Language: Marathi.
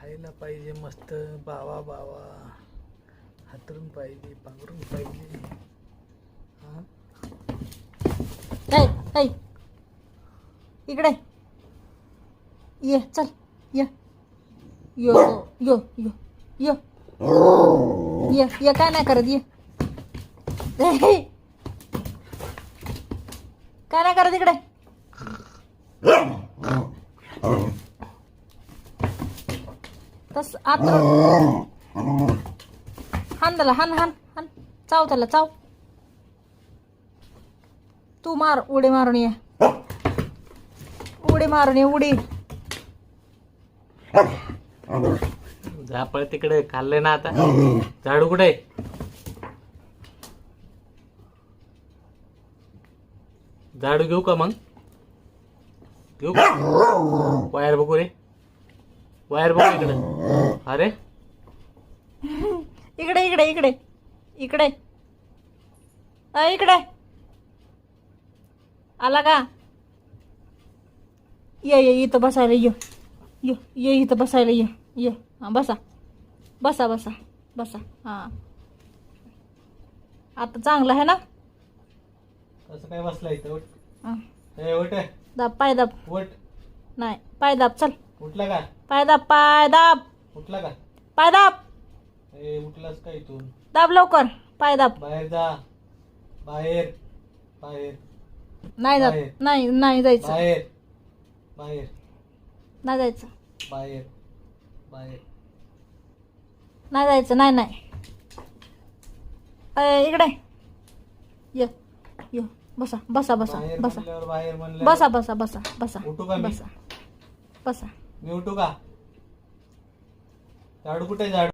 खायला पाहिजे मस्त बावा बावा, हातरून पाहिजे, पांघरून पाहिजे. इकडे ये, चल ये, यो यो यो यो ये ये, काय नाही करत, ये काय नाही करत, इकडे तस आता हान त्याला, हान हान हान, चाव त्याला, चाव. तू मार, उडी मारून ये, उडी मारून ये, उडी. झापळ तिकडे खाल्ले ना. आता झाडू कुठे? झाडू घेऊ का मग? घेऊ का? वायर बघू रे, वायर बघू इकडे. अरे इकडे इकडे इकडे इकडे, इकडे आला का? ये ये इथं बसायला, ये ये ये इथं बसायला, ये ये. हा, बसा बसा बसा बसा. हा, आता चांगलं आहे ना? कसं काय बसलाय इथं? उठ. हा. ए उठ. दाब, पाय दाब. उठ. नाही, पाय दाब, चल. उठला का? पाय दाब, पाय दाब, उठला का? पाय दाब. ए उठलास का इथून? दाब लवकर, पाय दाब. बाहेर जा, बाहेर बाहेर नाही जात, बाहेर. नाही नाही जायचं, बाहेर बाहेर नाही जायचं, बाहेर बाहेर. नाही जायचं, नाही नाही. इकडे ये ये, बसा बसा बसा बाहेर बसा म्हणल्यावर बाहेर म्हणलं. बसा बसा बसा बसा उठू का मी? बसा बसा. मी उठू का? झाडू कुठे? झाडू